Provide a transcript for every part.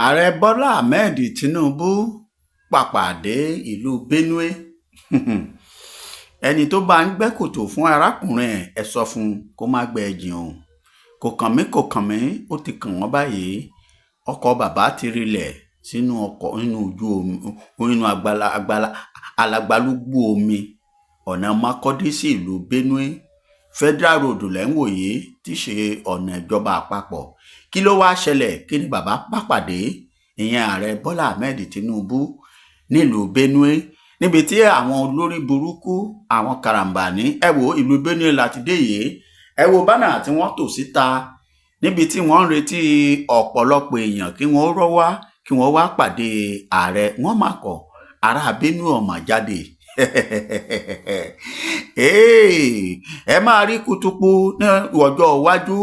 Ààrẹ Bọ́lá Ahmed Tinubu pàpà dé ìlú Benue. Ẹni tó bá ń gbẹ́ kòtò fún arákùnrin ẹ̀ sọ fún kó má gbẹ́ jìn òun. Kò kàn mí ó ti kàn wọ́n báyìí. Ọkọ̀ bàbá ti rilẹ̀ sínú ọkọ̀ nínú ojú omi nínú alagbalúgbú omi ọ̀nà Makurdi sí ìlú Benue. Federal Road lẹ́ ń wòye tí ṣe ọ̀nà ìjọba àpapọ̀. Kí ló wá ṣẹlẹ̀? Kí ni bàbá pàpàdé ìyẹn ààrẹ Bọ́lá Ahmed Tinubu nílùú Benue, níbi tí àwọn olórí burúkú àwọn karambani ìlú Benue láti dé yìí. Bánà tí wọ́n tò síta níbi tí wọ́n ń retí ọ̀pọ̀lọpọ̀ èèyàn kí wọ́n rọ́ wá kí wọ́n wá pàdé ààrẹ. Wọ́n má kọ̀ ará Benue ọ̀mà jáde. Ẹ máa rí kutupu ní ọjọ́ iwájú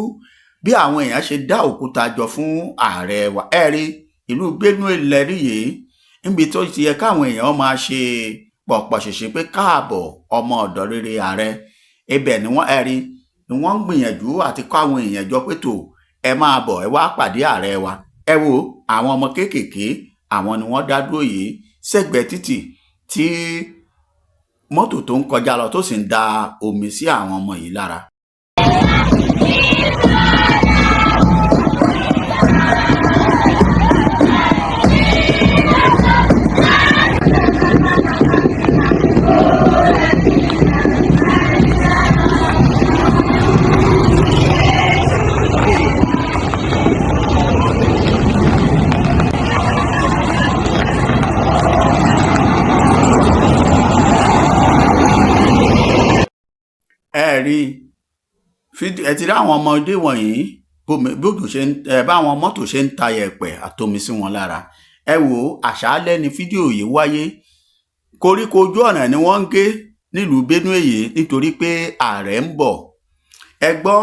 bí àwọn èèyàn ṣe dá òkúta jọ fún ààrẹ wa. Rí ìlú Benue lẹ́rí yìí níbi tó ti yẹ káwọn èèyàn máa ṣe pọ̀pọ̀ ṣèṣe pé káàbọ̀ ọmọ ọ̀dọ̀ rere ààrẹ. Ibẹ̀ ni wọ́n ni wọ́n ń gbìyànjú àti kọ́ àwọn èèyàn jọ pé tó ẹ máa bọ̀ ẹ wá pàdé ààrẹ wa. Àwọn ọmọ kéékèèké àwọn ni wọ́n dá dúró yìí sẹ́gbẹ̀ẹ́ títì tí mọ́tò tó ń kọjá lọ tó sì ń da omi sí àwọn ọmọ yìí lára. Ẹ ti rí àwọn ọmọdé wọ̀nyí báwọn mọ́tò ṣe ń ta yẹ̀pẹ̀ àtomi sí wọn lára. Àṣálẹ́ ni fídíò yìí wáyé. Koríko ojú ọ̀nà ni wọ́n ń gé nílùú Benue yìí nítorí pé ààrẹ ń bọ̀. Ẹ gbọ́,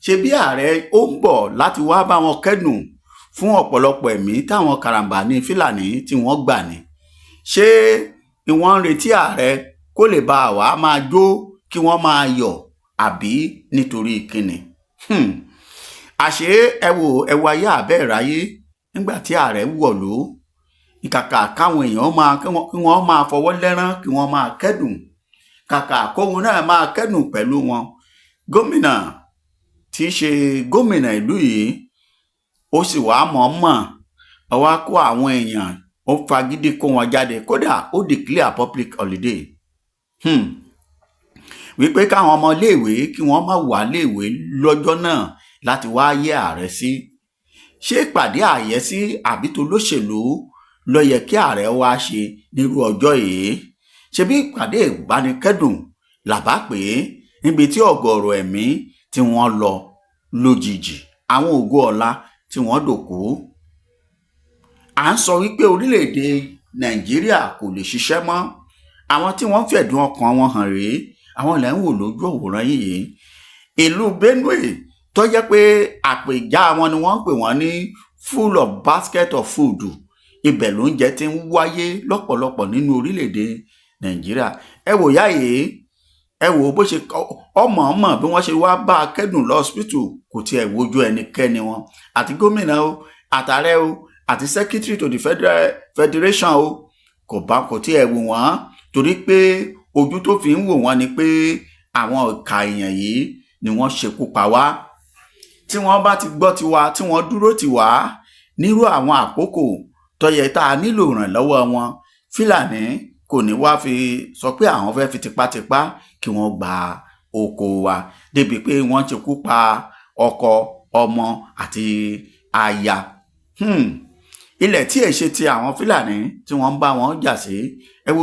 ṣe bí ààrẹ ó ń bọ̀ láti wá bá wọn kẹ́dùn fún ọ̀pọ̀lọpọ̀ ẹ̀mí táwọn karambani Fúlàní tí wọ́n gbà ní. Ṣé wọ́n ń retí ààrẹ kó lè bá wa máa jó kí wọ́n máa yọ̀ àbí nítorí kíni? Àṣé ẹwà ayé àbẹ́ ìráyé nígbà tí ààrẹ wọ̀lú ìkàkà káwọn èèyàn kí wọ́n máa fọwọ́ lẹ́rán kí wọ́n máa kẹ́dùn kàkà kóhun náà máa kẹ́dùn pẹ̀lú wọn. Gómìnà tí í ṣe gómìnà ìlú yìí ó sì wá mọ̀ọ́mọ̀ wá kó àwọn èèyàn ó fagídí kó wọn jáde, kódà ó declare public holiday. Wípé káwọn ọmọ iléèwé kí wọ́n má wá léèwé lọ́jọ́ náà láti wá yẹ ààrẹ sí. Ṣé ìpàdé àyẹ́sí àbí tó lóṣèlú ló yẹ kí ààrẹ wá ṣe nírú ọjọ́ yìí? Ṣebí ìpàdé ìbánikẹ́dùn làbá pé níbi tí ọ̀gọ̀ọ̀rọ̀ ẹ̀mí tí wọ́n lọ lójijì, àwọn ògo ọ̀la tí wọ́n dòkú. À ń sọ wípé orílẹ̀-èdè Nàìjíríà kò lè ṣiṣẹ́ mọ́. Àwọn tí wọ́n fẹ̀dùn ọkàn wọn hàn rèé, àwọn ilẹ̀ ń wò lójú òwòrán yìí. Ìlú Benue tó jẹ́ pé àpèjá wọn ni wọ́n ń pè wọ́n ní full of basket of food. Ibẹ̀ lóúnjẹ ti ń wáyé lọ́pọ̀lọpọ̀ nínú orílẹ̀-èdè Nàìjíríà. Yá yìí, bó ṣe ọmọ bí wọ́n ṣe wá bá a kẹ́dùn lọ́sípítù kò tiẹ̀ wojú ẹnikẹ́ni wọn. Àti gómìnà àtàrẹ àti secretary to the federation kò tiẹ̀ wò wọ́n, torí pé ojú tó fi ń wò wọ́n ni pé àwọn ọ̀ka èèyàn yìí ni wọ́n ṣekú pa wá. Tí wọ́n bá ti gbọ́ tiwa tí wọ́n dúró tì wá nírú àwọn àkókò tó yẹ tá a nílò ìrànlọ́wọ́ wọn, Fúlàní kò ní wá fi sọ pé àwọn fẹ́ fi tipátipá kí wọ́n gba oko wa débi pé wọ́n ṣekú pa ọkọ, ọmọ àti aya. Ilẹ̀ tí ẹ̀ ṣe ti àwọn Fúlàní tí wọ́n ń bá wọn jà sí.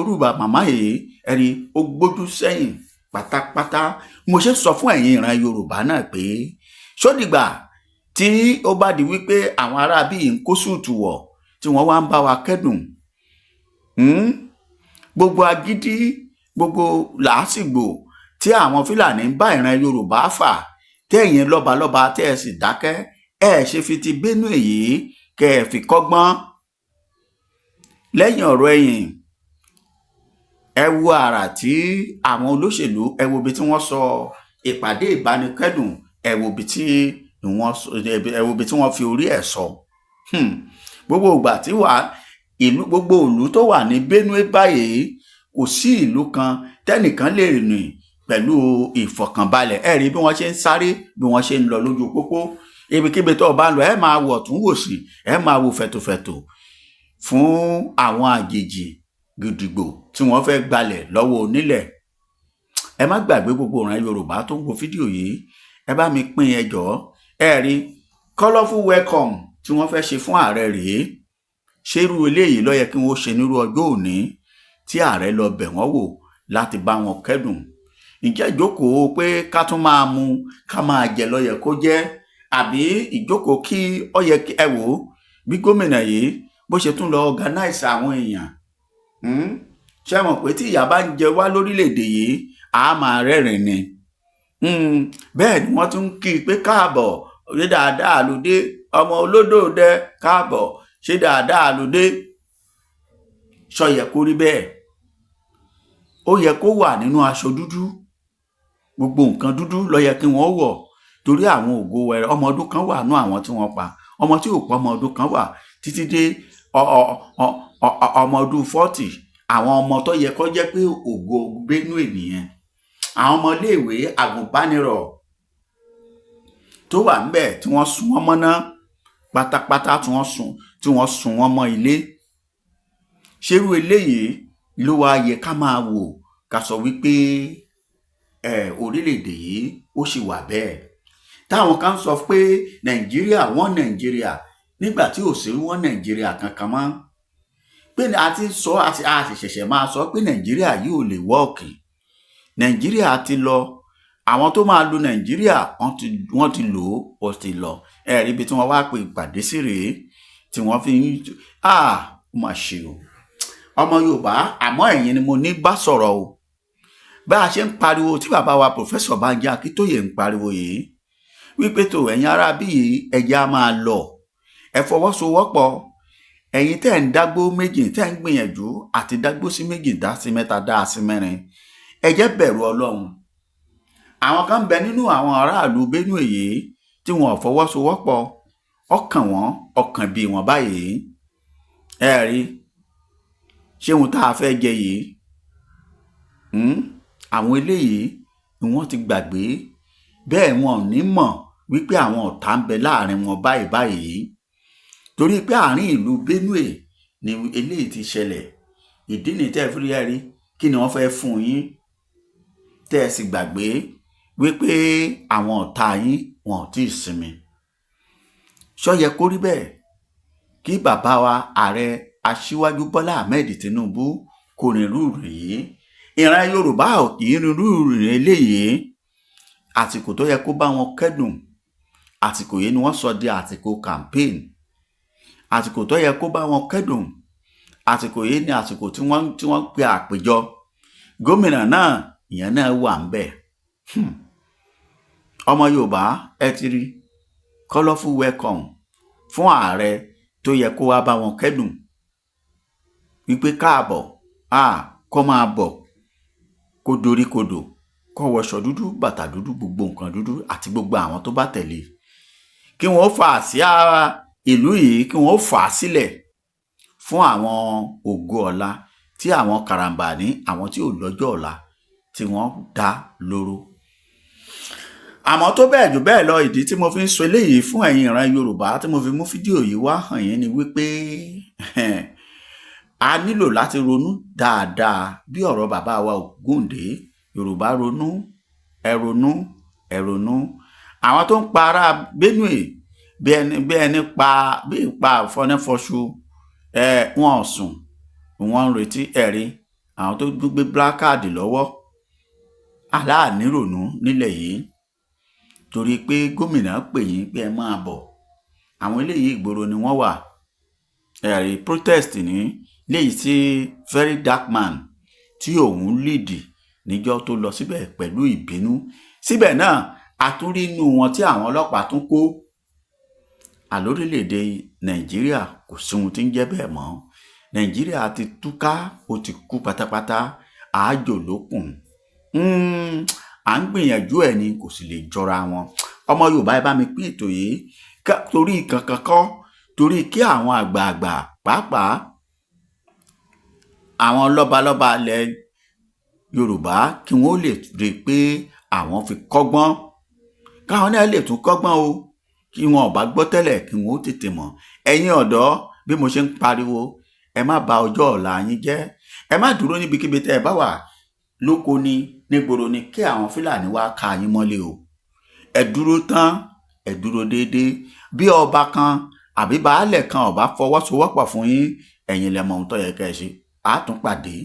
Rúbà màmá yìí ó gbójú sẹ́yìn pátápátá. Mo ṣe sọ fún ẹ̀yin ìran Yorùbá náà pé ṣódìgbà tí ó bá di wípé àwọn ará bíi ń kó sùútù wọ̀ tí wọ́n wá ń bá wa kẹ́dùn. Gbogbo agídí, gbogbo làásìgbò tí àwọn Fúlàní ń bá ìran Yorùbá fà, tẹ́yin lọ́balọ́ba tẹ́ ẹ sì dákẹ́, ẹ ṣe fi ti Benue yìí kẹ́ ẹ fi kọ́gbọ́n. Lẹ́yìn ọ̀rọ̀ ẹ̀yìn, ẹ wo àrà tí àwọn olóṣèlú, ẹ wo ibi tí wọ́n sọ ìpàdé ìbánikẹ́dùn, ẹ wo ibi tí wọ́n fi orí ẹ̀ sọ. Gbogbo ìgbà tí gbogbo ìlú tó wà ní Benue báyìí, kò sí ìlú kan tẹ́nìkan lè rìn pẹ̀lú ìfọ̀kànbalẹ̀. Ẹ rí bí wọ́n ṣe ń sáré, bí wọ́n ṣe ń lọ lójú pópó. Ibikíbi tó bá ń lọ, ẹ máa wọ̀ tún wò sí, ẹ máa wo fẹ̀tòfẹ̀tò fún àwọn àjèjì gidigbo tí wọ́n fẹ́ gbalẹ̀ lọ́wọ́ onílẹ̀. Ẹ má gbàgbé gbogbo ìran Yorùbá tó ń wo fídíò yìí, ẹ bá mi pín ẹ jọ̀ọ́. Ẹ rí colourful welcome tí wọ́n fẹ́ ṣe fún ààrẹ rèé. Ṣé irú eléyìí ló yẹ kí wọ́n ṣe nírú ọjọ́ òní tí ààrẹ lọ bẹ̀ wọ́n wò láti bá wọn kẹ́dùn? Ǹjẹ́ ìjókòó pé ká tún máa mu ká máa jẹ ló yẹ kó jẹ́, àbí ìjókòó kí ó yẹ kí ẹ wò bí gómìnà yìí bó ṣe tún lọ organize àwọn èèyàn? Ṣé mọ̀ pé tí ìyà bá ń jẹ wá lórílẹ̀‐èdè yìí, a máa rẹ́rìn ni. Bẹ́ẹ̀ ni wọ́n tún kí i pé káàbọ̀, ṣé dáadáa ló dé, ọmọ olódò dẹ káàbọ̀, ṣé dáadáa ló dé. Ṣó yẹ kó rí bẹ́ẹ̀? Ó yẹ kó wà nínú aṣọ dúdú, gbogbo nǹkan dúdú ló yẹ kí wọ́n wọ̀, torí àwọn ògo wẹrẹ. Ọmọ ọdún kan wà nú àwọn tí wọ́n pa, ọmọ tí ò pọ̀ ọmọ ọdún kan wà títí dé ọmọ ọdún 40. Àwọn ọmọ tó yẹ kó jẹ́ pé ògo Benue nìyẹn. Àwọn ọmọ iléèwé àgùnbánirọ̀ tó wà ńbẹ̀ tí wọ́n sun wọ́n mọ́ná pátápátá, tí wọ́n sun wọ́n mọ́ ilé. Ṣerú eléyìí ló wá yẹ ká máa wò, ká sọ wípé orílẹ̀-èdè yìí ó sì wà bẹ́ẹ̀. Táwọn kan sọ pé Nàìjíríà wọ́n Nàìjíríà nígbà tí ò sí wọ́n Nàìjíríà kankan mọ́. Pé a ti sọ, a sì ṣẹ̀ṣẹ̀ máa sọ pé Nàìjíríà yìí ò lè wọ́ọ̀kì. Nàìjíríà ti lọ. Àwọn tó máa lo Nàìjíríà wọ́n ti lò ó ti lọ. Ẹ rí ibi tí wọ́n wá pe ìpàdé sí rèé, tí wọ́n fi ń ó mà ṣe o. Ọmọ Yorùbá, àmọ́ ẹ̀yin ni mo ní bá sọ̀rọ̀ o. Bá a ṣe ń pariwo, tí bàbá wa Professor Banji Akíntóyè ń pariwo yìí, wípé tó ẹ̀yin ará bí yìí ẹja máa lọ, ẹ fọwọ́sowọ́pọ̀. Ẹ̀yin tẹ́ ń dágbó méjì, tẹ́ ń gbìyànjú àti dágbó sí méjì, dá sí mẹ́ta, dá sí mẹ́rin, ẹ jẹ́ bẹ̀rù Ọlọ́run. Àwọn kan bẹ nínú àwọn aráàlú Benue yìí tí wọn ò fọwọ́sowọ́pọ̀, ọkàn bí wọn báyìí. Ẹ rí, ṣé ohun tá a fẹ́ jẹ yìí, àwọn eléyìí ni wọ́n ti gbàgbé. Bẹ́ẹ̀ wọn ò ní mọ̀ wípé àwọn ọ̀tá ń bẹ láàrin wọn báyìí. Torí pé àárín ìlú Benue ni eléyìí ti ṣẹlẹ̀. Ìdí ni tẹ́ fi rí ẹ̀rí, kí ni wọ́n fẹ́ fún yín tẹ́ ẹ sì gbàgbé wípé àwọn ọ̀tá yín wọn ò tí ì sinmi. Ṣó yẹ kó rí bẹ́ẹ̀? Kí bàbá wa ààrẹ Aṣíwájú Bọ́lá Ahmed Tinubu kò rìn irú ìrìn yìí. Ìran Yorùbá ò kì í rìn irú ìrìn eléyìí. Àsìkò tó yẹ kó bá wọn kẹ́dùn, àsìkò yìí ni wọ́n sọ di àsìkò campaign. Àsìkò tó yẹ kó bá wọn kẹ́dùn, àsìkò yìí ni àsìkò tí wọ́n pe àpéjọ. Gómìnà náà, ìyẹn náà wà ń bẹ̀. Ọmọ Yorùbá, ẹ ti rí colourful welcome fún ààrẹ tó yẹ kó wá bá wọn kẹ́dùn wípé káàbọ̀, kó máa bọ̀, kó dorí kodò, kó wọṣọ dúdú, bàtà dúdú, gbogbo nǹkan dúdú, àti gbogbo àwọn tó bá tẹ̀lé. Kí wọ́n fà sí ìlú yìí, kí wọ́n fà á sílẹ̀ fún àwọn ògo ọ̀la tí àwọn karambání, àwọn tí ò lọ́jọ́ ọ̀la tí wọ́n dá lóró. Àmọ́ tó bẹ́ẹ̀ jù bẹ́ẹ̀ lọ, ìdí tí mo fi ń sọ eléyìí fún ẹ̀yin ìran Yorùbá, tí mo fi mú fídíò yìí wá hàn yín ni wípé a nílò láti ronú dáadáa bí ọ̀rọ̀ bàbá wa Ògúndé. Yorùbá ronú, ẹ ronú. Àwọn tó ń pa ará Benue bí ẹni pa àfọnáfọṣù, wọn ò sùn, wọ́n ń retí. Ẹ̀rí àwọn tó gbé plákáàdì lọ́wọ́, aláàní ronú nílẹ̀ yìí, torí pé gómìnà pè yín pé ẹ máa bọ̀. Àwọn eléyìí ìgboro ni wọ́n wà. Ẹ̀rí protest ní léyìí tí very dark man tí òun lead níjọ́ tó lọ síbẹ̀ pẹ̀lú ìbínú. Síbẹ̀ náà, a tún rí inú wọn tí àwọn ọlọ́pàá tún kó. àlórílẹ̀‐èdè Nàìjíríà kò sí ohun tí ń jẹ́ bẹ́ẹ̀ mọ́. Nàìjíríà ti túká, ó ti kú pátápátá, àájò ló kùn. À ń gbìyànjú ẹ̀ ni, kò sì lè jọra wọn. Ọmọ Yorùbá ẹ bá mi pín ètò yìí torí kankan kọ́, torí kí àwọn àgbààgbà pàápàá àwọn lọ́balọ́ba ilẹ̀ Yorùbá kí wọ́n lè rí i pé àwọn fi kọ́gbọ́n, káwọn náà lè tún kọ́gbọ́n o, kí wọn ò bá gbọ́ tẹ́lẹ̀ kí wọn ó tètè mọ̀. Ẹ̀yin ọ̀dọ́, bí mo ṣe ń pariwo, ẹ má bà ọjọ́ ọ̀la yín jẹ́. Ẹ má dúró níbikíbi tẹ́ ẹ bá wà, lóko ni, nígboro ni, kí àwọn Fúlàní wá ká yín mọ́lé o. Ẹ dúró tán, ẹ dúró déédéé. Bí ọba kan àbí baálẹ̀ kan ò bá fọwọ́sowọ́pọ̀ fún yín, ẹ̀yin lẹ mọ ohun tó yẹ kẹ́ ẹ ṣe. A tún pàdé.